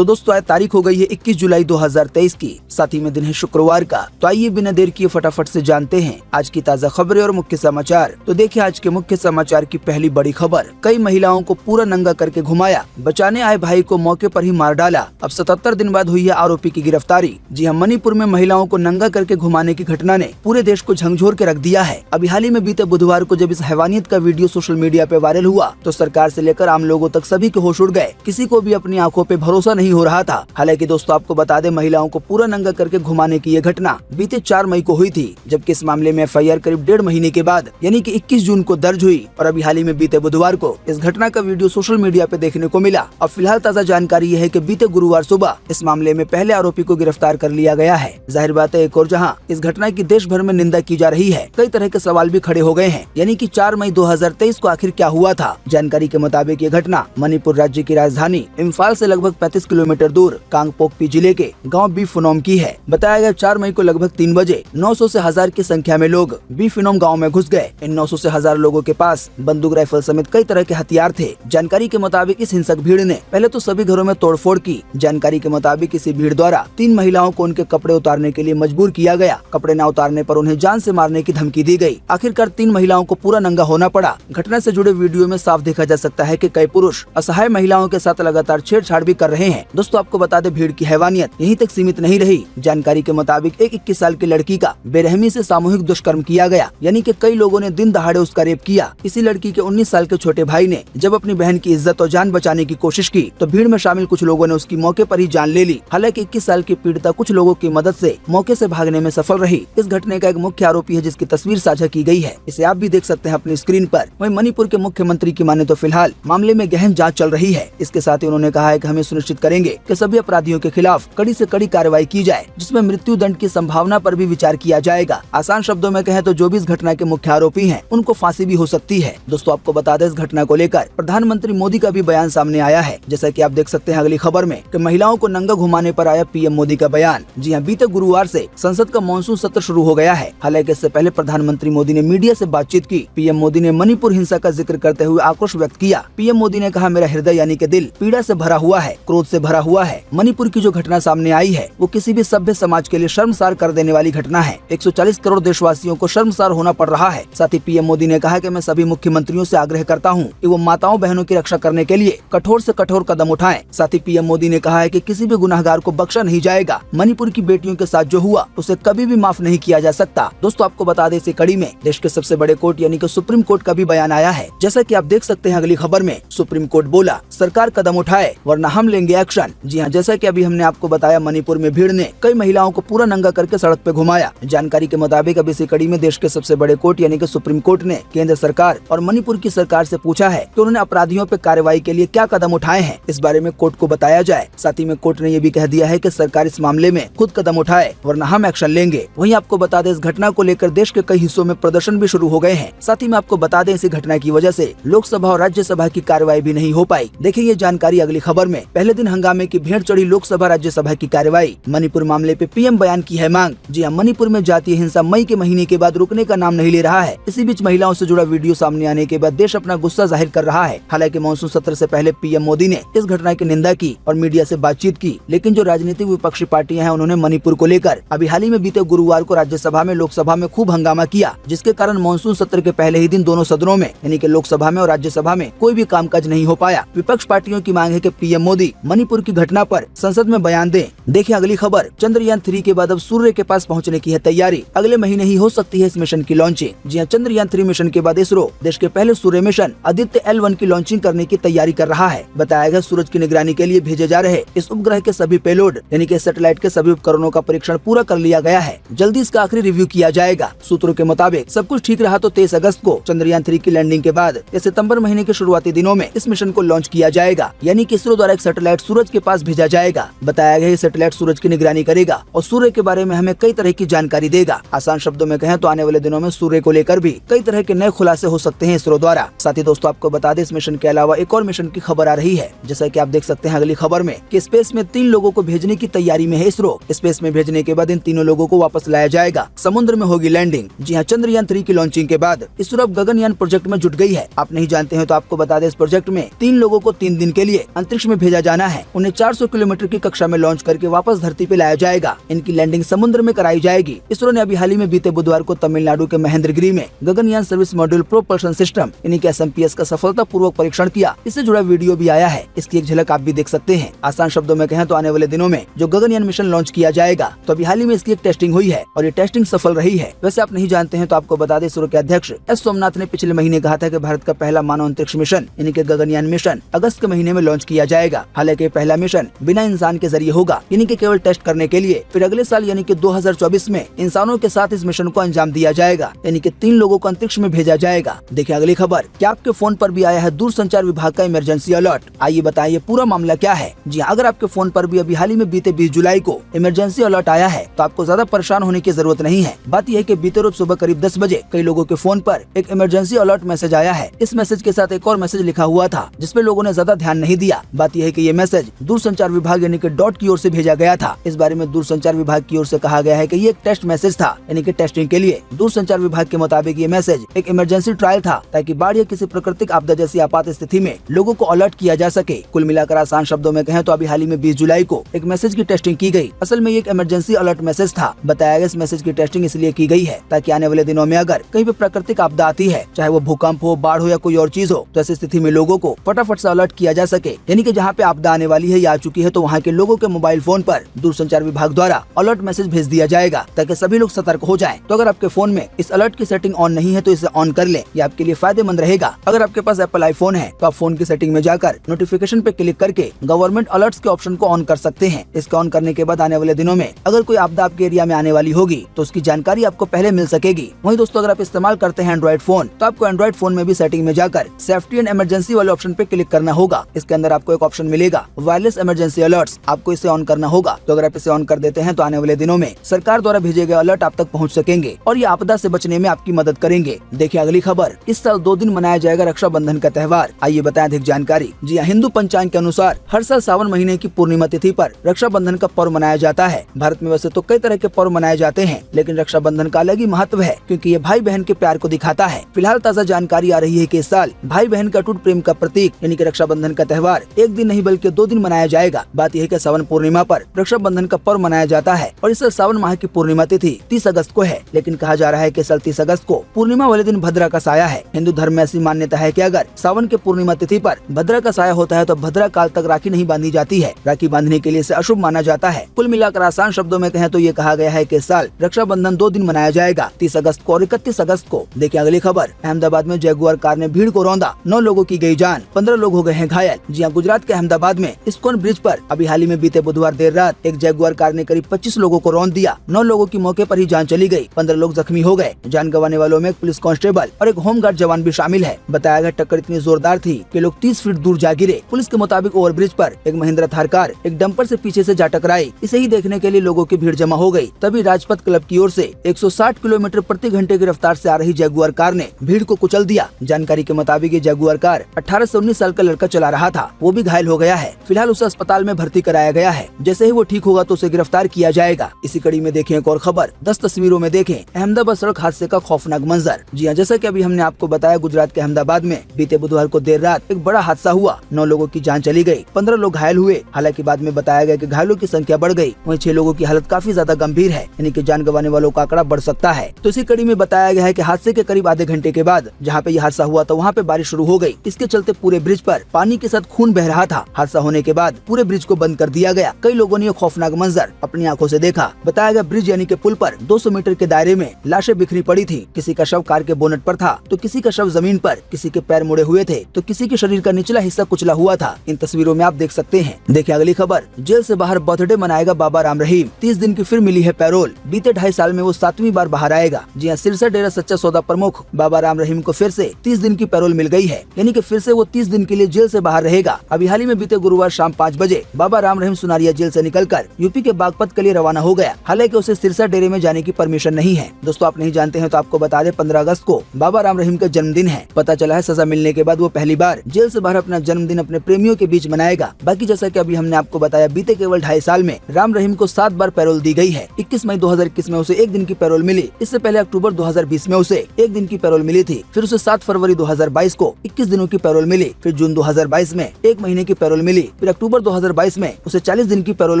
तो दोस्तों आज तारीख हो गई है 21 जुलाई 2023 की, साथ ही में दिन है शुक्रवार का। तो आइए बिना देर किए फटाफट से जानते हैं आज की ताज़ा खबरें और मुख्य समाचार। तो देखिए आज के मुख्य समाचार की पहली बड़ी खबर, कई महिलाओं को पूरा नंगा करके घुमाया, बचाने आए भाई को मौके पर ही मार डाला। अब 77 दिन बाद हुई है आरोपी की गिरफ्तारी। जी हाँ, मणिपुर में महिलाओं को नंगा करके घुमाने की घटना ने पूरे देश को झकझोर के रख दिया है। अभी हाल ही में बीते बुधवार को जब इस हैवानियत का वीडियो सोशल मीडिया पे वायरल हुआ तो सरकार से लेकर आम लोगों तक सभी के होश उड़ गए। किसी को भी अपनी आंखों पे भरोसा नहीं हो रहा था। हालांकि दोस्तों आपको बता दें, महिलाओं को पूरा नंगा करके घुमाने की ये घटना बीते 4 मई को हुई थी, जबकि इस मामले में FIR करीब 1.5 महीने के बाद यानी कि 21 जून को दर्ज हुई और अभी हाल ही में बीते बुधवार को इस घटना का वीडियो सोशल मीडिया पे देखने को मिला। अब फिलहाल ताज़ा जानकारी ये है कि बीते गुरुवार सुबह इस मामले में पहले आरोपी को गिरफ्तार कर लिया गया है। जाहिर बात है, एक और जहां इस घटना की देश भर में निंदा की जा रही है, कई तरह के सवाल भी खड़े हो गए हैं। यानी कि 4 मई 2023 को आखिर क्या हुआ था। जानकारी के मुताबिक ये घटना मणिपुर राज्य की राजधानी इम्फाल से लगभग 35 किलोमीटर दूर कांगपोकपी जिले के गांव बीफुनोम की है। बताया गया 4 मई को लगभग 3 बजे 900 से 1000 की संख्या में लोग बीफुनोम गांव में घुस गए। इन 900 से 1000 लोगों के पास बंदूक, राइफल समेत कई तरह के हथियार थे। जानकारी के मुताबिक इस हिंसक भीड़ ने पहले तो सभी घरों में तोड़फोड़ की। जानकारी के मुताबिक इसी भीड़ द्वारा 3 महिलाओं को उनके कपड़े उतारने के लिए मजबूर किया गया। कपड़े न उतारने पर उन्हें जान से मारने की धमकी दी गई। आखिरकार 3 महिलाओं को पूरा नंगा होना पड़ा। घटना से जुड़े वीडियो में साफ देखा जा सकता है कि कई पुरुष असहाय महिलाओं के साथ लगातार छेड़छाड़ भी कर रहे हैं। दोस्तों आपको बता दें, भीड़ की हैवानियत यहीं तक सीमित नहीं रही। जानकारी के मुताबिक एक 21 साल की लड़की का बेरहमी से सामूहिक दुष्कर्म किया गया, यानी कि कई लोगों ने दिन दहाड़े उसका रेप किया। इसी लड़की के 19 साल के छोटे भाई ने जब अपनी बहन की इज्जत और जान बचाने की कोशिश की तो भीड़ में शामिल कुछ लोगों ने उसकी मौके पर ही जान ले ली। हालांकि 21 साल की पीड़िता कुछ लोगों की मदद से मौके से भागने में सफल रही। इस घटने का एक मुख्य आरोपी है जिसकी तस्वीर साझा की गई है, इसे आप भी देख सकते हैं अपनी स्क्रीन पर। वहीं मणिपुर के मुख्यमंत्री की माने तो फिलहाल मामले में गहन जाँच चल रही है। इसके साथ ही उन्होंने कहा है कि हमें सुनिश्चित करेंगे कि सभी अपराधियों के खिलाफ कड़ी से कड़ी कार्रवाई की जाए, जिसमें मृत्यु दंड की संभावना पर भी विचार किया जाएगा। आसान शब्दों में कहें तो जो भी इस घटना के मुख्य आरोपी हैं, उनको फांसी भी हो सकती है। दोस्तों आपको बता दें, इस घटना को लेकर प्रधानमंत्री मोदी का भी बयान सामने आया है। जैसा कि आप देख सकते हैं अगली खबर में कि महिलाओं को नंगा घुमाने पर आया PM मोदी का बयान। जी हाँ, बीते गुरुवार से संसद का मानसून सत्र शुरू हो गया है। हालांकि इससे पहले प्रधानमंत्री मोदी ने मीडिया से बातचीत की। PM मोदी ने मणिपुर हिंसा का जिक्र करते हुए आक्रोश व्यक्त किया। PM मोदी ने कहा, मेरा हृदय यानी कि दिल पीड़ा से भरा हुआ है, क्रोध से भरा हुआ है। मणिपुर की जो घटना सामने आई है वो किसी भी सभ्य समाज के लिए शर्मसार कर देने वाली घटना है। 140 करोड़ देशवासियों को शर्मसार होना पड़ रहा है। साथ ही PM मोदी ने कहा कि मैं सभी मुख्यमंत्रियों से आग्रह करता हूं कि वो माताओं बहनों की रक्षा करने के लिए कठोर से कठोर कदम उठाएं। साथ ही PM मोदी ने कहा है कि किसी भी गुनहगार को बख्शा नहीं जाएगा। मणिपुर की बेटियों के साथ जो हुआ उसे कभी भी माफ नहीं किया जा सकता। दोस्तों आपको बता दें, इसी कड़ी में देश के सबसे बड़े कोर्ट यानी कि सुप्रीम कोर्ट का भी बयान आया है। जैसा कि आप देख सकते हैं अगली खबर में, सुप्रीम कोर्ट बोला, सरकार कदम उठाए वरना हम लेंगे एक्शन। जी हाँ, जैसा कि अभी हमने आपको बताया, मणिपुर में भीड़ ने कई महिलाओं को पूरा नंगा करके सड़क पे घुमाया। जानकारी के मुताबिक अब इसी कड़ी में देश के सबसे बड़े कोर्ट यानी कि सुप्रीम कोर्ट ने केंद्र सरकार और मणिपुर की सरकार से पूछा है कि उन्होंने अपराधियों पे कार्रवाई के लिए क्या कदम उठाए हैं, इस बारे में कोर्ट को बताया जाए। साथ ही में कोर्ट ने ये भी कह दिया है कि सरकार इस मामले में खुद कदम उठाए वरना हम एक्शन लेंगे। वहीं आपको बता दें, इस घटना को लेकर देश के कई हिस्सों में प्रदर्शन भी शुरू हो गए हैं। साथ ही में आपको बता दें, इसी घटना की वजह से लोकसभा और राज्यसभा की कार्रवाई भी नहीं हो पाई। देखिए ये जानकारी अगली खबर में। पहले दिन हंगामे की भेंट चढ़ी लोकसभा राज्यसभा की कार्रवाई, मणिपुर मामले पे PM बयान की है मांग। जी हाँ, मणिपुर में जातीय हिंसा मई के महीने के बाद रुकने का नाम नहीं ले रहा है। इसी बीच महिलाओं से जुड़ा वीडियो सामने आने के बाद देश अपना गुस्सा जाहिर कर रहा है। हालांकि मानसून सत्र से पहले PM मोदी ने इस घटना की निंदा की और मीडिया से बातचीत की, लेकिन जो राजनीतिक विपक्षी पार्टियां हैं उन्होंने मणिपुर को लेकर अभी हाल ही में बीते गुरुवार को राज्यसभा में लोकसभा में खूब हंगामा किया, जिसके कारण मानसून सत्र के पहले ही दिन दोनों सदनों में यानी कि लोकसभा में और राज्यसभा में कोई भी कामकाज नहीं हो पाया। विपक्ष पार्टियों की मांग है कि PM मोदी मणिपुर की घटना पर संसद में बयान दें। देखिए अगली खबर, चंद्रयान 3 के बाद अब सूर्य के पास पहुंचने की है तैयारी। अगले महीने ही हो सकती है इस मिशन की लॉन्चिंग। जी हां, चंद्रयान 3 मिशन के बाद इसरो देश के पहले सूर्य मिशन आदित्य L1 की लॉन्चिंग करने की तैयारी कर रहा है। बताया गया, सूरज की निगरानी के लिए भेजे जा रहे इस उपग्रह के सभी पेलोड यानी कि सैटेलाइट के सभी उपकरणों का परीक्षण पूरा कर लिया गया है। जल्दी इसका आखिरी रिव्यू किया जाएगा। सूत्रों के मुताबिक सब कुछ ठीक रहा तो 23 अगस्त को चंद्रयान 3 की लैंडिंग के बाद या सितंबर महीने के शुरुआती दिनों में इस मिशन को लॉन्च किया जाएगा। यानी कि इसरो द्वारा एक सैटेलाइट सूरज के पास भेजा जाएगा। बताया गया, सैटेलाइट सूरज की निगरानी करेगा और सूर्य के बारे में हमें कई तरह की जानकारी देगा। आसान शब्दों में कहें तो आने वाले दिनों में सूर्य को लेकर भी कई तरह के नए खुलासे हो सकते हैं इसरो द्वारा। साथ ही दोस्तों आपको बता दें, इस मिशन के अलावा एक और मिशन की खबर आ रही है। जैसा कि आप देख सकते हैं अगली खबर में कि स्पेस में 3 लोगों को भेजने की तैयारी में है इसरो। स्पेस में भेजने के बाद इन तीनों लोगों को वापस लाया जाएगा। समुद्र में होगी लैंडिंग। जी हाँ, चंद्रयान 3 की लॉन्चिंग के बाद इसरो अब गगनयान प्रोजेक्ट में जुट गई है। आप नहीं जानते हैं तो आपको बता दें, इस प्रोजेक्ट में 3 लोगों को को 3 दिन के लिए अंतरिक्ष में भेजा जाना है। उन्हें 400 किलोमीटर की कक्षा में लॉन्च करके वापस धरती पे लाया जाएगा। इनकी लैंडिंग समुद्र में कराई जाएगी। इसरो ने अभी हाल ही में बीते बुधवार को तमिलनाडु के महेंद्रगिरी में Gaganyaan service module propulsion system यानी कि SMPS का सफलतापूर्वक परीक्षण किया। इससे जुड़ा वीडियो भी आया है, इसकी एक झलक आप भी देख सकते हैं। आसान शब्दों में कहें तो आने वाले दिनों में जो गगनयान मिशन लॉन्च किया जाएगा, तो अभी हाल ही में इसकी एक टेस्टिंग हुई है और ये टेस्टिंग सफल रही है। वैसे आप नहीं जानते हैं तो आपको बता दें, इसरो के अध्यक्ष एस सोमनाथ ने पिछले महीने कहा था कि भारत का पहला मानव अंतरिक्ष मिशन यानी कि गगनयान मिशन अगस्त के महीने में लॉन्च किया जाएगा। हालांकि पहला मिशन बिना इंसान के जरिए होगा, यानी कि केवल टेस्ट करने के लिए। फिर अगले साल यानी कि 2024 में इंसानों के साथ इस मिशन को अंजाम दिया जाएगा, यानी कि 3 लोगों को अंतरिक्ष में भेजा जाएगा। देखिए अगली खबर, क्या आपके फोन पर भी आया है दूरसंचार विभाग का इमरजेंसी अलर्ट? आइए बताइए पूरा मामला क्या है। जी अगर आपके फोन पर भी अभी हाल ही में बीते 20 जुलाई को इमरजेंसी अलर्ट आया है, तो आपको ज्यादा परेशान होने की जरूरत नहीं है। बात यह है कि बीते रोज सुबह करीब 10 बजे कई लोगों के फोन पर एक इमरजेंसी अलर्ट मैसेज आया है। इस मैसेज के साथ एक और मैसेज लिखा हुआ था, जिसपे लोगों ने ज्यादा ध्यान नहीं दिया। बात यह है कि ये मैसेज दूरसंचार विभाग यानी कि डॉट की ओर से भेजा गया था। इस बारे में दूरसंचार विभाग की ओर से कहा गया है कि ये एक टेस्ट मैसेज था, यानी कि टेस्टिंग के लिए। दूरसंचार विभाग के मुताबिक ये मैसेज एक इमरजेंसी ट्रायल था, ताकि बाढ़ या किसी प्राकृतिक आपदा जैसी आपात स्थिति में लोगों को अलर्ट किया जा सके। कुल मिलाकर आसान शब्दों में कहें तो अभी हाल ही में 20 जुलाई को एक मैसेज की टेस्टिंग की गई। असल में ये एक इमरजेंसी अलर्ट मैसेज था। बताया गया इस मैसेज की टेस्टिंग इसलिए की गई है ताकि आने वाले दिनों में अगर कहीं पे प्राकृतिक आपदा आती है, चाहे वो भूकंप हो, बाढ़ हो या कोई और चीज हो, तो ऐसी स्थिति में लोगों को फटाफट से अलर्ट किया जा सके। यानी कि जहाँ पे आपदा आने वाली है या आ चुकी है, तो वहाँ के लोगों के मोबाइल फोन पर दूरसंचार विभाग द्वारा अलर्ट मैसेज भेज दिया जाएगा, ताकि सभी लोग सतर्क हो जाएं। तो अगर आपके फोन में इस अलर्ट की सेटिंग ऑन नहीं है तो इसे ऑन कर लें, ये आपके लिए फायदेमंद रहेगा। अगर आपके पास एप्पल आईफोन है तो आप फोन की सेटिंग में जाकर नोटिफिकेशन पे क्लिक करके गवर्नमेंट अलर्ट्स के ऑप्शन को ऑन कर सकते हैं। इसका ऑन करने के बाद आने वाले दिनों में अगर कोई आपदा आपके एरिया में आने वाली होगी तो उसकी जानकारी आपको पहले मिल सकेगी। वहीं दोस्तों अगर आप इस्तेमाल करते हैं एंड्रॉइड फोन, तो आपको एंड्रॉइड फोन में भी सेटिंग में जाकर सेफ्टी एंड इमरजेंसी वाले ऑप्शन पे क्लिक करना होगा। इसके अंदर आपको एक ऑप्शन मिलेगा वायरलेस इमरजेंसी अलर्ट्स, आपको इसे ऑन करना होगा। तो अगर आप इसे ऑन कर देते हैं तो आने वाले दिनों में सरकार द्वारा भेजे गए अलर्ट आप तक पहुँच सकेंगे और ये आपदा से बचने में आपकी मदद करेंगे। देखिए अगली खबर, इस साल 2 दिन मनाया जाएगा रक्षाबंधन का त्योहार। आइए बताएं अधिक जानकारी। जी हाँ, हिंदू पंचांग के अनुसार हर साल सावन महीने की पूर्णिमा तिथि पर रक्षाबंधन का पर्व मनाया जाता है। भारत में वैसे तो कई तरह के पर्व मनाए जाते हैं, लेकिन रक्षाबंधन का अलग ही महत्व है, क्योंकि ये भाई बहन के प्यार को दिखाता है। फिलहाल ताजा जानकारी आ रही है कि इस साल भाई बहन का अटूट प्रेम का प्रतीक यानी कि रक्षाबंधन का त्योहार 1 दिन नहीं बल्कि 2 दिन मनाया जाएगा। बात यह है कि सावन पूर्णिमा पर रक्षाबंधन का पर्व मनाया जाता है और इस सावन माह की पूर्णिमा तिथि 30 अगस्त को है, लेकिन कहा जा रहा है कि साल 30 अगस्त को पूर्णिमा वाले दिन भद्रा का साया है। हिंदू धर्म में ऐसी मान्यता है कि अगर सावन के पूर्णिमा तिथि पर भद्रा का साया होता है तो भद्रा काल तक राखी नहीं बांधी जाती है। राखी बांधने के लिए इसे अशुभ माना जाता है। कुल मिलाकर आसान शब्दों में कहें तो ये कहा गया है कि इस साल रक्षाबंधन 2 दिन मनाया जाएगा, 30 अगस्त को और 31 अगस्त को। देखिए अगली खबर, अहमदाबाद में जगुआर कार ने भीड़ को रौंदा, 9 लोगों की गई जान, 15 लोग हो गए हैं घायल। जी हाँ, गुजरात के अहमदाबाद में इस्कॉन ब्रिज पर अभी हाल ही में बीते बुधवार देर रात एक जगुआर कार ने करीब 25 लोगों को रौंद दिया। 9 लोगों की मौके पर ही जान चली गई, 15 लोग जख्मी हो गए। जान गंवाने वालों में एक पुलिस कांस्टेबल और एक होमगार्ड जवान भी शामिल है। बताया गया टक्कर इतनी जोरदार थी कि लोग 30 फीट दूर जा गिरे। पुलिस के मुताबिक ओवरब्रिज पर एक महिंद्रा थार कार एक डंपर से पीछे से जा टकराई। इसे ही देखने के लिए लोगों की भीड़ जमा हो गई। तभी राजपथ क्लब की ओर से 160 किलोमीटर प्रति घंटे की रफ्तार से आ रही जगुआर कार ने भीड़ को कुचल दिया। जानकारी के मुताबिक ये जगुआर कार 18 से 19 साल का लड़का चला रहा था, वो भी घायल हो गया है। फिलहाल उसे अस्पताल में भर्ती कराया गया है। जैसे ही वो ठीक होगा तो उसे गिरफ्तार किया जाएगा। इसी कड़ी में देखें एक और खबर, 10 तस्वीरों में देखें अहमदाबाद सड़क हादसे का खौफनाक मंजर। जी हाँ, जैसा कि अभी हमने आपको बताया, गुजरात के अहमदाबाद में बीते बुधवार को देर रात एक बड़ा हादसा हुआ। 9 लोगों की जान चली गई, 15 लोग घायल हुए। हालांकि बाद में बताया गया कि घायलों की संख्या बढ़ गई। वहीं 6 लोगों की हालत काफी ज्यादा गंभीर है, यानी कि जान गंवाने वालों का आंकड़ा बढ़ सकता है। तो इसी कड़ी में बताया गया है कि हादसे के करीब आधे घंटे के बाद जहाँ पे ये हादसा हुआ था वहाँ पे बारिश शुरू हो गई। इसके चलते पूरे ब्रिज पर पानी के साथ खून बह रहा था। हादसा होने के बाद पूरे ब्रिज को बंद कर दिया गया। कई लोगों ने खौफनाक मंजर अपनी आंखों से देखा। बताया गया ब्रिज यानी कि पुल पर 200 मीटर के दायरे में लाशें बिखरी पड़ी थी। किसी का शव कार के बोनट पर था, तो किसी का शव जमीन पर, किसी के पैर मुड़े हुए थे, तो किसी के शरीर का निचला हिस्सा कुचला हुआ था। इन तस्वीरों में आप देख सकते हैं। देखिए अगली खबर, जेल से बाहर बर्थडे मनाएगा बाबा राम रहीम, 30 दिन की फिर मिली है पैरोल। बीते 2.5 साल में वो 7वीं बार बाहर आएगा। जी हाँ, सिरसा डेरा सच्चा सौदा प्रमुख बाबा राम रहीम को फिर से 30 दिन की पैरोल मिल गई है, यानी कि फिर से वो 30 दिन के लिए जेल से बाहर रहेगा। अभी हाल ही में बीते गुरुवार शाम 5 बजे बाबा राम रहीम सुनारिया जेल से निकलकर यूपी के बागपत के लिए रवाना हो गया। हालांकि उसे सिरसा डेरे में जाने की परमिशन नहीं है। दोस्तों आप नहीं जानते हैं तो आपको बता दें, 15 अगस्त को बाबा राम रहीम का जन्मदिन है। पता चला है सजा मिलने के बाद वो पहली बार जेल से बाहर अपना जन्मदिन अपने प्रेमियों के बीच मनाएगा। बाकी जैसा कि अभी हमने आपको बताया, बीते केवल 2.5 साल में राम रहीम को 7 बार पैरोल दी गई है। 21 मई 2021 में उसे 1 दिन की पैरोल मिली। इससे पहले अक्टूबर 2020 में उसे 1 दिन की पैरोल मिली थी। फिर उसे 7 फरवरी 2022 को 21 दिनों की पैरोल मिली। फिर जून 2022 में 1 महीने की पैरोल मिली, फिर अक्टूबर 2022 में उसे 40 दिन की पैरोल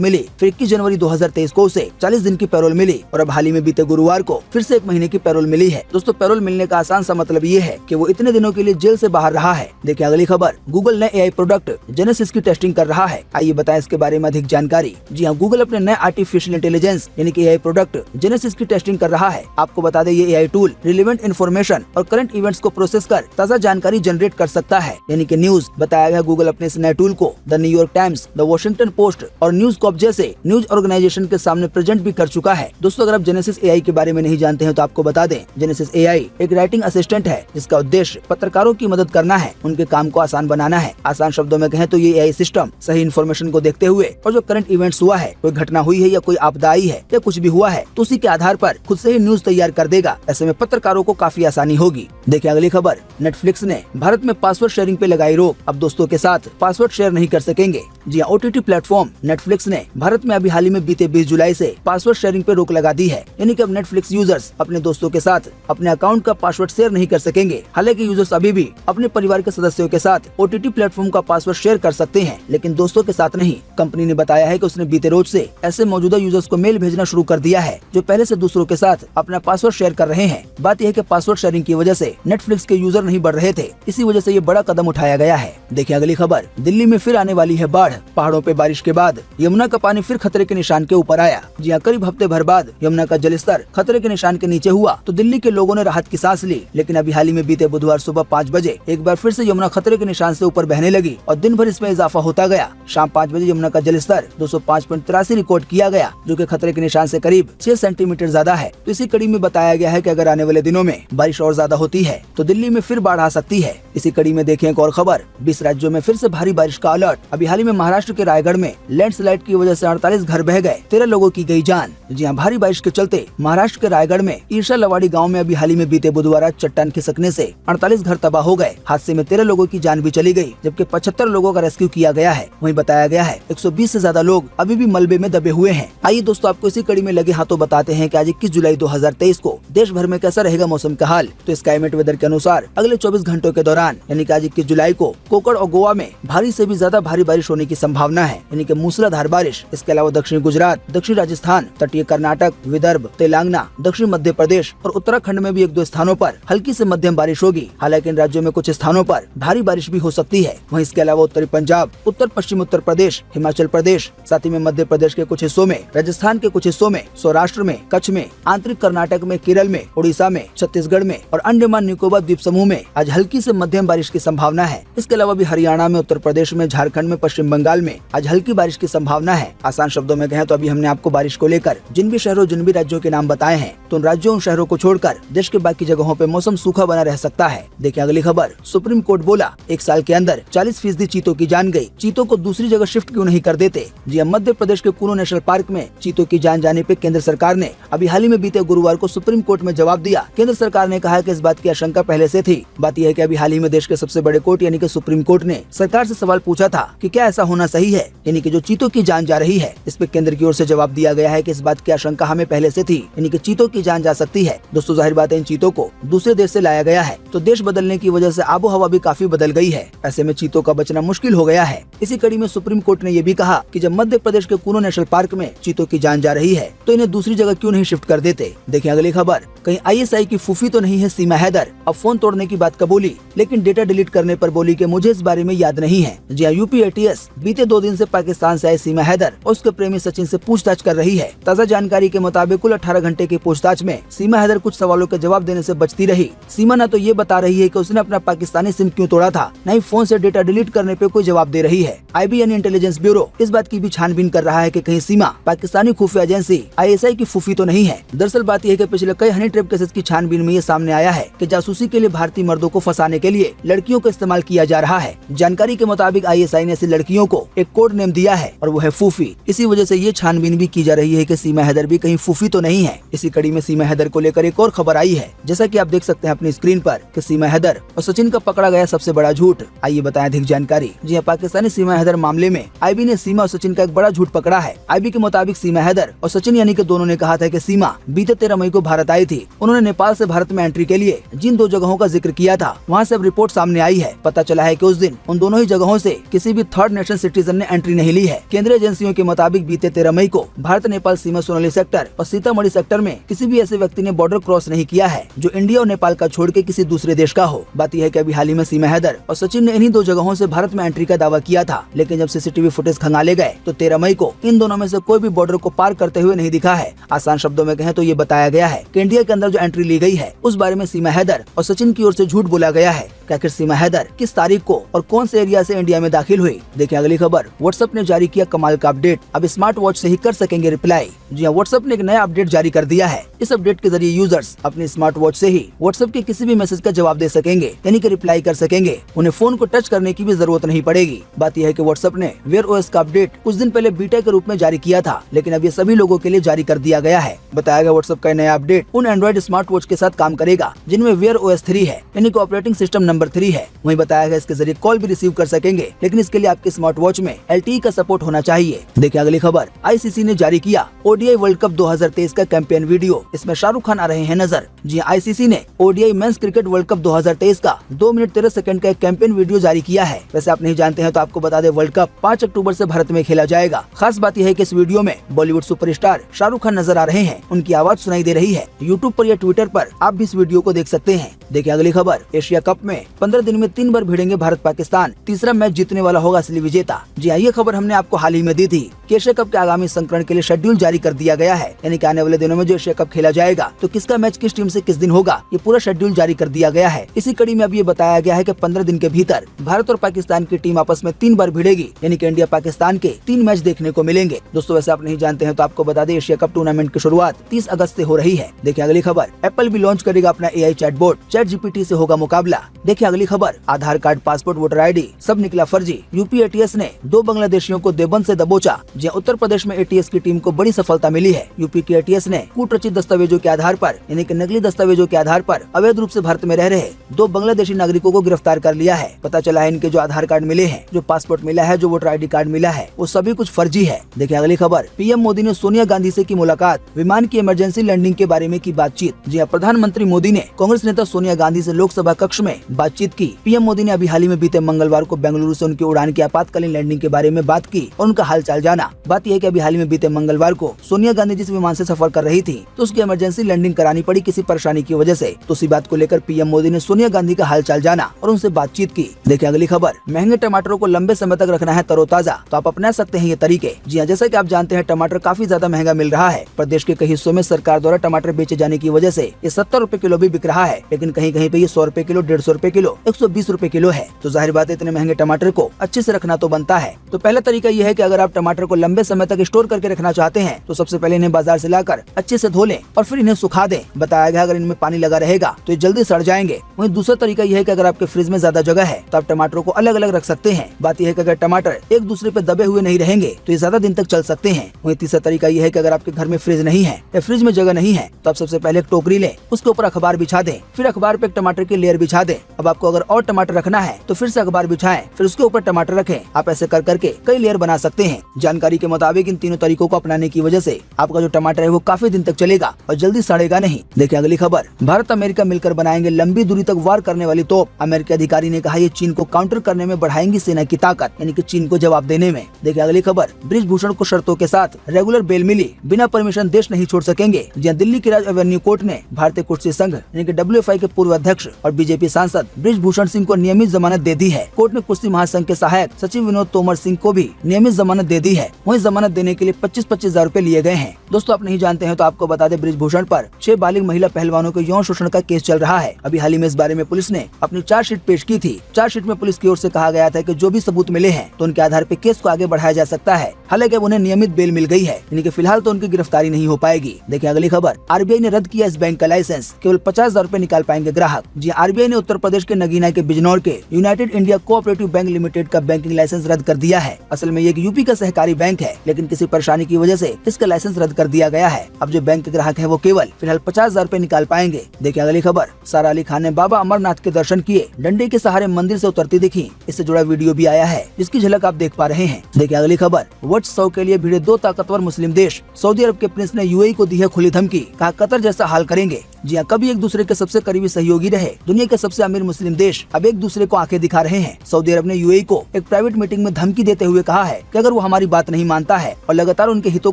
मिली, फिर 21 जनवरी 2023 को उसे 40 दिन की पैरोल मिली और अब हाल ही में बीते गुरुवार को फिर से 1 महीने की पैरोल मिली है। दोस्तों, पैरोल मिलने का आसान सा मतलब ये है कि वो इतने दिनों के लिए जेल से बाहर रहा है। देखिए अगली खबर, गूगल नए AI प्रोडक्ट जेनेसिस की टेस्टिंग कर रहा है। आइए बताएं इसके बारे में अधिक जानकारी। जी हाँ, गूगल अपने नए आर्टिफिशियल इंटेलिजेंस यानी कि AI प्रोडक्ट जेनेसिस की टेस्टिंग कर रहा है। आपको बता दें, ये AI टूल रिलेवेंट इन्फॉर्मेशन और करंट इवेंट्स को प्रोसेस कर ताज़ा जानकारी जनरेट कर सकता है, यानी कि न्यूज। बताया गया गूगल अपने इस नए टूल को the New York times, the Washington post और न्यूज कॉप जैसे न्यूज ऑर्गेनाइजेशन के सामने प्रेजेंट भी कर चुका है। दोस्तों, अगर आप जेनेसिस AI के बारे में नहीं जानते हैं तो आपको बता दें, जेनेसिस AI एक राइटिंग असिस्टेंट है जिसका उद्देश्य पत्रकारों की मदद करना है, उनके काम को आसान बनाना है। आसान शब्दों में कहें तो ये AI सिस्टम सही इन्फॉर्मेशन को देखते हुए और जो करंट इवेंट्स हुआ है, कोई घटना हुई है या कोई आपदा आई है या कुछ भी हुआ है, तो उसी के आधार पर खुद से ही न्यूज तैयार कर देगा। ऐसे में पत्रकारों को काफी आसानी होगी। देखिए अगली खबर, नेटफ्लिक्स ने भारत में पासवर्ड शेयरिंग पे लगाई रोक। अब दोस्तों के साथ पासवर्ड शेयर नहीं कर सकेंगे। जी हाँ, OTT प्लेटफॉर्म नेटफ्लिक्स ने भारत में अभी हाल ही में बीते 20 जुलाई से पासवर्ड शेयरिंग पे रोक लगा दी है, यानी कि अब नेटफ्लिक्स यूजर्स अपने दोस्तों के साथ अपने अकाउंट का पासवर्ड शेयर नहीं कर सकेंगे। हालांकि यूजर्स अभी भी अपने परिवार के सदस्यों के साथ OTT प्लेटफॉर्म का पासवर्ड शेयर कर सकते हैं, लेकिन दोस्तों के साथ नहीं। कंपनी ने बताया है कि उसने बीते रोज से ऐसे मौजूदा यूजर्स को मेल भेजना शुरू कर दिया है जो पहले से दूसरों के साथ अपना पासवर्ड शेयर कर रहे हैं। बात यह है कि पासवर्ड शेयरिंग की वजह से नेटफ्लिक्स के यूजर नहीं बढ़ रहे थे, इसी वजह से ये बड़ा कदम उठाया गया है। देखिए अगली खबर, दिल्ली में फिर आने वाली है बाढ़। पहाड़ों पे बारिश के बाद यमुना का पानी फिर खतरे के निशान के ऊपर आया। जी हाँ, करीब हफ्ते भर बाद यमुना का जलस्तर खतरे के निशान के नीचे हुआ तो दिल्ली के लोगों ने राहत की सांस ली। लेकिन अभी हाल ही में बीते बुधवार सुबह 5 बजे एक बार फिर से यमुना खतरे के निशान से ऊपर बहने लगी और दिन भर इसमें इजाफा होता गया। शाम 5 बजे यमुना का जलस्तर 205.83 रिकॉर्ड किया गया, जो कि खतरे के निशान से करीब 6 सेंटीमीटर ज्यादा है। तो इसी कड़ी में बताया गया है कि अगर आने वाले दिनों में बारिश और ज्यादा होती है तो दिल्ली में फिर बाढ़ आ सकती है। इसी कड़ी में देखें एक और खबर, 20 राज्यों में फिर से भारी बारिश का अलर्ट। अभी हाल ही में महाराष्ट्र के रायगढ़ में लैंडस्लाइड की वजह से 48 घर बह गए, 13 लोगों की गई जान। जी हाँ, भारी बारिश के चलते महाराष्ट्र के रायगढ़ में ईर्षा लवाड़ी गाँव में अभी हाल ही में बीते बुधवार चट्टान खिसकने से 48 घर तबाह हो गए। हादसे में 13 लोगों की जान भी चली गई, जबकि 75 लोगों का रेस्क्यू किया गया है। वहीं बताया गया है 120 से ज्यादा लोग अभी भी मलबे में दबे हुए हैं। आइए दोस्तों, आपको इसी कड़ी में लगे हाथों बताते हैं कि आज 21 जुलाई 2023 को देश भर में कैसा रहेगा मौसम का हाल। तो स्काईमेट वेदर के अनुसार अगले 24 घंटों के दौरान यानी कि आज 21 जुलाई को कोकण और गोवा में भारी से भी ज्यादा भारी बारिश होने की संभावना है, यानी कि मूसलाधार बारिश। इसके अलावा दक्षिणी गुजरात, दक्षिण राजस्थान, तटीय कर्नाटक, विदर्भ, तेलंगाना, दक्षिण मध्य प्रदेश और उत्तराखंड में भी 1-2 स्थानों पर हल्की से मध्यम बारिश होगी। हालांकि इन राज्यों में कुछ स्थानों पर भारी बारिश भी हो सकती है। वहीं इसके अलावा उत्तरी पंजाब, उत्तर पश्चिम उत्तर प्रदेश, हिमाचल प्रदेश, साथ ही में मध्य प्रदेश के कुछ हिस्सों में, राजस्थान के कुछ हिस्सों में, सौराष्ट्र में, कच्छ में, आंतरिक कर्नाटक में, केरल में, उड़ीसा में, छत्तीसगढ़ में और अंडमान निकोबार द्वीप समूह में आज हल्की से मध्यम बारिश की संभावना है। इसके अलावा भी हरियाणा में, उत्तर प्रदेश में, झारखंड में, पश्चिम बंगाल में आज हल्की बारिश की संभावना है। आसान शब्दों में कहें तो अभी हमने आपको बारिश को लेकर जिन भी शहरों, जिन भी राज्यों के नाम बताए हैं, तो उन राज्यों और शहरों को छोड़कर देश के बाकी जगहों पे मौसम सूखा बना रह सकता है। देखिए अगली खबर, सुप्रीम कोर्ट बोला 1 साल के अंदर 40% चीतों की जान गई, चीतों को दूसरी जगह शिफ्ट क्यों नहीं कर देते। जी मध्य प्रदेश के कुनो नेशनल पार्क में चीतों की जान जाने पे केंद्र सरकार ने अभी हाल ही में बीते गुरुवार को सुप्रीम कोर्ट में जवाब दिया। केंद्र सरकार ने कहा कि इस बात की आशंका पहले से थी। बात यह है कि अभी हाल ही में देश के सबसे बड़े कोर्ट यानी कि सुप्रीम कोर्ट ने सरकार से सवाल पूछा था कि क्या ऐसा होना सही है, यानी कि जो चीतों की जान जा रही है। इस पे केंद्र की ओर से जवाब दिया गया है कि इस बात की आशंका हमें पहले से थी, यानी कि चीतों की जान जा सकती है। दोस्तों जाहिर बात है इन चीतों को दूसरे देश से लाया गया है, तो देश बदलने की वजह से आबो हवा भी काफी बदल गई है। ऐसे में चीतों का बचना मुश्किल हो गया है। इसी कड़ी में सुप्रीम कोर्ट ने यह भी कहा कि जब मध्य प्रदेश के कुनो नेशनल पार्क में चीतों की जान जा रही है तो इन्हें दूसरी जगह क्यों नहीं शिफ्ट कर देते। देखिए अगली खबर, कहीं ISI की फूफी तो नहीं है सीमा हैदर, अब फोन तोड़ने की बात कबूली, लेकिन डेटा डिलीट करने पर बोली कि मुझे इस बारे में याद नहीं है। जी यूपी ATS बीते 2 दिन से पाकिस्तान से आए सीमा हैदर और उसके प्रेमी सचिन से पूछताछ कर रही है। ताज़ा जानकारी के मुताबिक कुल 18 घंटे की पूछताछ में सीमा हैदर कुछ सवालों के जवाब देने से बचती रही। सीमा न तो ये बता रही है कि उसने अपना पाकिस्तानी सिम क्यों तोड़ा था, न ही फोन से डेटा डिलीट करने पे कोई जवाब दे रही है। IB यानी इंटेलिजेंस ब्यूरो इस बात की भी छानबीन कर रहा है कि कहीं सीमा पाकिस्तानी खुफिया एजेंसी ISI की फूफी तो नहीं है। दरअसल बात यह है कि पिछले कई हनी ट्रैप केसेस की छानबीन में ये सामने आया है कि जासूसी के लिए भारतीय मर्दों को फंसाने के लिए लड़कियों का इस्तेमाल किया जा रहा है। जानकारी के मुताबिक ISI ने ऐसी लड़कियों को एक कोड नेम दिया है और वो है फूफी। इसी वजह से ये छानबीन भी की जा रही है कि सीमा हैदर भी कहीं फूफी तो नहीं है। इसी कड़ी में सीमा हैदर को लेकर एक और खबर आई है, जैसा कि आप देख सकते हैं अपनी स्क्रीन पर कि सीमा हैदर और सचिन का पकड़ा गया सबसे बड़ा झूठ। आइए बताएं अधिक जानकारी। जी हाँ, पाकिस्तानी सीमा हैदर मामले में IB ने सीमा और सचिन का एक बड़ा झूठ पकड़ा है। IB के मुताबिक सीमा हैदर और सचिन यानी कि दोनों ने कहा था कि सीमा बीते 13 मई को भारत आई थी। उन्होंने नेपाल से भारत में एंट्री के लिए जिन 2 जगहों का जिक्र किया था वहाँ से अब रिपोर्ट सामने आई है। पता चला है है कि उस दिन उन दोनों ही जगहों से किसी भी थर्ड नेशन सिटीजन ने एंट्री नहीं ली है। केंद्रीय एजेंसियों के मुताबिक बीते 13 मई को भारत नेपाल सीमा सोनाली सेक्टर और सीतामढ़ी सेक्टर में किसी भी ऐसे व्यक्ति ने बॉर्डर क्रॉस नहीं किया है जो इंडिया और नेपाल का छोड़ के किसी दूसरे देश का हो। बात यह है कि अभी हाल ही में सीमा हैदर और सचिन ने इन्हीं दो जगहों से भारत में एंट्री का दावा किया था, लेकिन जब सीसीटीवी फुटेज खंगाले गए तो 13 मई को इन दोनों में से कोई भी बॉर्डर को पार करते हुए नहीं दिखा है। आसान शब्दों में कहें तो ये बताया गया है कि इंडिया के अंदर जो एंट्री ली गई है उस बारे में सीमा हैदर और सचिन की ओर से झूठ बोला गया है। आखिर सीमा हैदर किस तारीख को और कौन से एरिया से इंडिया में दाखिल हुई? देखिए अगली खबर। व्हाट्सएप ने जारी किया कमाल का अपडेट, अब स्मार्ट वॉच से ही कर सकेंगे रिप्लाई। जी हाँ, व्हाट्सएप ने एक नया अपडेट जारी कर दिया है। इस अपडेट के जरिए यूजर्स अपने स्मार्ट वॉच से ही व्हाट्सएप के किसी भी मैसेज का जवाब दे सकेंगे, यानी कि रिप्लाई कर सकेंगे। उन्हें फोन को टच करने की भी जरूरत नहीं पड़ेगी। बात यह है कि व्हाट्सएप ने वेयर ओएस का अपडेट कुछ दिन पहले बीटा के रूप में जारी किया था, लेकिन अब ये सभी लोगों के लिए जारी कर दिया गया है। बताया गया व्हाट्सएप का नया अपडेट उन एंड्रॉइड स्मार्ट वॉच के साथ काम करेगा जिनमें वेयर ओएस 3 है, यानी कि ऑपरेटिंग सिस्टम नंबर 3 है। वहीं बताया गया इसके जरिए कॉल भी रिसीव कर सकेंगे, लेकिन इसके लिए आपके स्मार्ट वॉच में LTE का सपोर्ट होना चाहिए। देखिए अगली खबर। ICC ने जारी किया ODI वर्ल्ड कप 2023 का कैंपेन वीडियो, इसमें शाहरुख खान आ रहे हैं नजर। जी ICC ने ODI men's cricket world cup 2023 का 2 मिनट 13 सेकंड का एक कैंपेन वीडियो जारी किया है। वैसे आप नहीं जानते हैं तो आपको बता दें, वर्ल्ड कप 5 अक्टूबर से भारत में खेला जाएगा। खास बात यह है कि इस वीडियो में बॉलीवुड सुपरस्टार शाहरुख खान नजर आ रहे हैं, उनकी आवाज सुनाई दे रही है। यूट्यूब पर या ट्विटर पर आप भी इस वीडियो को देख सकते हैं। देखिए अगली खबर। एशिया कप में 15 दिन में 3 बार भिड़ेंगे भारत पाकिस्तान, तीसरा मैच जीतने वाला होगा असली विजेता। जी हाँ, ये खबर हमने आपको हाल ही में दी थी कि एशिया कप के आगामी संस्करण के लिए शेड्यूल जारी कर दिया गया है, यानी कि आने वाले दिनों में जो एशिया कप खेला जाएगा तो किसका मैच किस टीम से किस दिन होगा, ये पूरा शेड्यूल जारी कर दिया गया है। इसी कड़ी में अब ये बताया गया है कि 15 दिन के भीतर भारत और पाकिस्तान की टीम आपस में 3 बार भिड़ेगी, यानी कि इंडिया पाकिस्तान के 3 मैच देखने को मिलेंगे। दोस्तों वैसे आप नहीं जानते हैं तो आपको बता दें, एशिया कप टूर्नामेंट की शुरुआत 30 अगस्त से हो रही है। देखिए अगली खबर। एप्पल भी लॉन्च करेगा अपना AI चैटबॉट, ChatGPT से होगा मुकाबला। देखिए अगली खबर। आधार कार्ड, पासपोर्ट, वोटर ID सब निकला फर्जी। यूपी ATS ने 2 बांग्लादेशियों को देवबंद से दबोचा। जहाँ उत्तर प्रदेश में ATS की टीम को बड़ी सफलता मिली है। यूपी की ATS ने कूटरचित दस्तावेजों के आधार पर, यानी कि नकली दस्तावेजों के आधार पर अवैध रूप से भारत में रह रहे 2 बांग्लादेशी नागरिकों को गिरफ्तार कर लिया है। पता चला है इनके जो आधार कार्ड मिले हैं, जो पासपोर्ट मिला है, जो वोटर ID कार्ड मिला है, वो सभी कुछ फर्जी है। देखिए अगली खबर। PM मोदी ने सोनिया गांधी से की मुलाकात, विमान की इमरजेंसी लैंडिंग के बारे में की बातचीत। जी हाँ, प्रधानमंत्री मोदी ने कांग्रेस नेता सोनिया गांधी से लोकसभा कक्ष में बातचीत की। PM मोदी ने अभी हाल ही में बीते मंगलवार को बेंगलुरु से उनकी उड़ान की आपातकालीन लैंडिंग के बारे में बात की और उनका हालचाल जाना। बात यह है कि अभी हाल ही में बीते मंगलवार को सोनिया गांधी जिस विमान से सफर कर रही थी तो उसकी इमरजेंसी लैंडिंग करानी पड़ी किसी परेशानी की वजह से। तो उसी बात को लेकर PM मोदी ने सोनिया गांधी का हालचाल जाना और उनसे बातचीत की। देखिए अगली खबर। महंगे टमाटरों को लंबे समय तक रखना है तरोताजा तो आप अपना सकते हैं ये तरीके। जी हाँ, जैसा कि आप जानते हैं टमाटर काफी ज्यादा महंगा मिल रहा है। प्रदेश के कई हिस्सों में सरकार द्वारा टमाटर बेचे जाने की वजह से ये 70 रुपए किलो भी बिक रहा है, लेकिन कहीं कहीं पे ये 100 रुपए किलो, 150 रुपए किलो, 120 रुपए किलो है। तो जाहिर बात है इतने महंगे टमाटर को अच्छे से रखना तो बनता है। तो पहला तरीका ये है कि अगर आप टमाटर को लंबे समय तक स्टोर करके रखना चाहते हैं तो सबसे पहले इन्हें बाजार से लाकर अच्छे से धो लें और फिर इन्हें सुखा दें। बताया गया अगर इनमें पानी लगा रहेगा तो ये जल्दी सड़ जाएंगे। वहीं दूसरा तरीका यह है कि अगर आपके फ्रिज में ज्यादा जगह है तो आप टमाटरों को अलग अलग रख सकते हैं। बात यह है कि अगर टमाटर एक दूसरे पे दबे हुए नहीं रहेंगे तो ये ज्यादा दिन तक चल सकते हैं। वहीं तीसरा तरीका यह है कि अगर आपके घर में फ्रिज नहीं है या फ्रिज में जगह नहीं है तो आप सबसे पहले एक टोकरी लें, उसके ऊपर अखबार बिछा दें, फिर अखबार पे एक टमाटर की लेयर बिछा दें। अब आपको अगर और टमाटर रखना है तो फिर से अखबार बिछाएं, फिर उसके ऊपर टमाटर रखें। आप ऐसे कर करके कई लेयर बना सकते हैं। जानकारी के मुताबिक इन तीनों तरीकों को अपनाने की वजह से आपका जो टमाटर है वो काफी दिन तक चलेगा और जल्दी सड़ेगा नहीं। देखिए अगली खबर। भारत अमेरिका मिलकर बनाएंगे लंबी दूरी तक वार करने वाली तोप। अमेरिकी अधिकारी ने कहा ये चीन को काउंटर करने में बढ़ाएंगी सेना की ताकत, यानी कि चीन को जवाब देने में। देखिए अगली खबर। बृजभूषण को शर्तों के साथ रेगुलर बेल मिली, बिना परमिशन देश नहीं छोड़ सकेंगे। जहाँ दिल्ली की राज एवेन्यू कोर्ट ने भारतीय कुश्ती संघ यानी कि WFI के पूर्व अध्यक्ष और BJP सांसद बृजभूषण सिंह को नियमित जमानत दे दी है। कोर्ट ने कुश्ती महासंघ के सहायक सचिव विनोद तोमर सिंह को भी नियमित जमानत दे दी है। वहीं जमानत देने के लिए 25-25 हजार रूपए लिए गए हैं। दोस्तों आप नहीं जानते हैं तो आपको बता दें, बृजभूषण पर 6 बालिग महिला पहलवानों के यौन शोषण का केस चल रहा है। अभी हाल ही में इस बारे में पुलिस ने अपनी चार्जशीट पेश की थी। चार्जशीट में पुलिस की ओर से कहा गया था कि जो भी सबूत मिले हैं तो उनके आधार पर केस को आगे बढ़ाया जा सकता है। हालांकि अब उन्हें नियमित बेल मिल गई है, यानी कि फिलहाल तो उनकी गिरफ्तारी नहीं हो पाएगी। देखिए अगली खबर। RBI ने रद्द किया इस बैंक का लाइसेंस, केवल 50,000 रूपए निकाल पाएंगे ग्राहक। जी RBI ने उत्तर प्रदेश के नगीना के बिजनौर के United India cooperative bank limited का बैंकिंग लाइसेंस रद्द कर दिया है। असल में ये एक यूपी का सहकारी बैंक है, लेकिन किसी परेशानी की वजह से इसका लाइसेंस रद्द कर दिया गया है। अब जो बैंक के ग्राहक है वो केवल फिलहाल 50,000 रूपए निकाल पाएंगे। देखिए अगली खबर। सारा अली खान ने बाबा अमरनाथ के दर्शन किए, डंडे के सहारे मंदिर से उतरती दिखी। इससे जुड़ा वीडियो भी आया है जिसकी झलक आप देख पा रहे हैं। देखिए अगली खबर। वर्ष 100 के लिए भिड़े 2 ताकतवर मुस्लिम देश। सऊदी अरब के प्रिंस ने UAE को दी है खुली धमकी, कहा कतर जैसा हाल करेंगे। जी हाँ, कभी एक दूसरे के सबसे करीबी सहयोगी रहे दुनिया के सबसे अमीर मुस्लिम देश अब एक दूसरे को आंखें दिखा रहे हैं। सऊदी अरब ने यूएई को एक प्राइवेट मीटिंग में धमकी देते हुए कहा है कि अगर वो हमारी बात नहीं मानता है और लगातार उनके हितों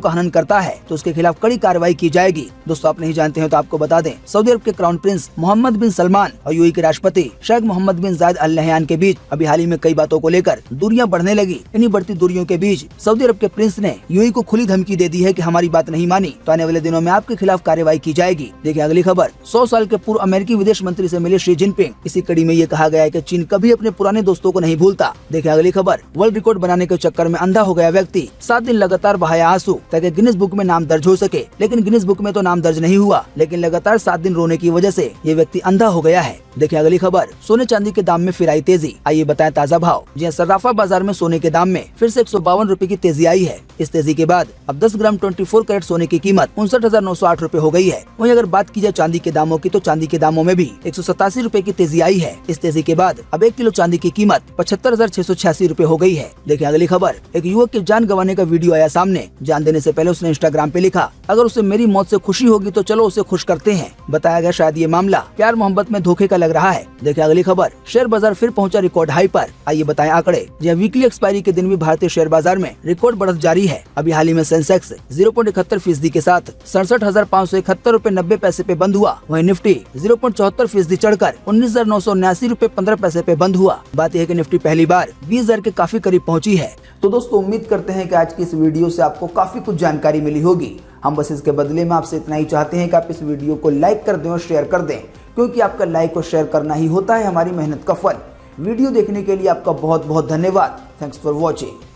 का हनन करता है तो उसके खिलाफ कड़ी कार्रवाई की जाएगी। दोस्तों, आप नहीं जानते हैं तो आपको बता दें, सऊदी अरब के क्राउन प्रिंस मोहम्मद बिन सलमान और यूएई के राष्ट्रपति शेख मोहम्मद बिन जायद अल नहयान के बीच अभी हाल ही में कई बातों को लेकर दूरियां बढ़ने लगी। इन्हीं बढ़ती दूरियों के बीच सऊदी अरब के प्रिंस ने यूएई को खुली धमकी दे दी है कि हमारी बात नहीं मानी तो आने वाले दिनों में आपके खिलाफ कार्रवाई की जाएगी। देखिए अगली खबर। 100 साल के पूर्व अमेरिकी विदेश मंत्री से मिले शी जिनपिंग। इसी कड़ी में ये कहा गया है कि चीन कभी अपने पुराने दोस्तों को नहीं भूलता। देखिए अगली खबर। वर्ल्ड रिकॉर्ड बनाने के चक्कर में अंधा हो गया व्यक्ति, 7 दिन लगातार बहाया आंसू ताकि गिनीज बुक में नाम दर्ज हो सके, लेकिन गिनीज बुक में तो नाम दर्ज नहीं हुआ, लेकिन लगातार 7 दिन रोने की वजह से ये व्यक्ति अंधा हो गया है। देखिए अगली खबर। सोने चांदी के दाम में फिर आई तेजी, आइए बताएं ताजा भाव। जी सर्राफा बाजार में सोने के दाम में फिर से 152 रुपए की तेजी आई है। इस तेजी के बाद अब 10 ग्राम 24 कैरेट सोने की कीमत 59,908 रुपए हो गई है। वहीं अगर बात की जाए चांदी के दामों की तो चांदी के दामों में भी 187 रुपए की तेजी आई है। इस तेजी के बाद अब 1 किलो चांदी की कीमत 75,686 रुपए हो गई है। देखिए अगली खबर। एक युवक की जान गंवाने का वीडियो आया सामने। जान देने से पहले उसने इंस्टाग्राम पे लिखा, अगर उसे मेरी मौत से खुशी होगी तो चलो उसे खुश करते हैं। बताया गया शायद ये मामला प्यार मोहब्बत में धोखे का लग रहा है। देखिए अगली खबर। शेयर बाजार फिर पहुंचा रिकॉर्ड हाई पर, आइए बताएं आंकड़े। जहाँ वीकली एक्सपायरी के दिन भी भारतीय शेयर बाजार में रिकॉर्ड बढ़त जारी है। अभी हाल ही में सेंसेक्स 0.71% के साथ 67,571 रुपए 90 पैसे पे बंद हुआ। वहीं निफ्टी 0.74% चढ़कर 19,979 रुपए 15 पैसे पे बंद हुआ। बात यह है कि निफ्टी पहली बार 20,000 के काफी करीब पहुंची है। तो दोस्तों, उम्मीद करते हैं कि आज की इस वीडियो से आपको काफी कुछ जानकारी मिली होगी। हम बस इसके बदले में आपसे इतना ही चाहते हैं कि आप इस वीडियो को लाइक कर दें और शेयर कर दें, क्योंकि आपका लाइक और शेयर करना ही होता है हमारी मेहनत का फल। वीडियो देखने के लिए आपका बहुत बहुत धन्यवाद। Thanks for watching.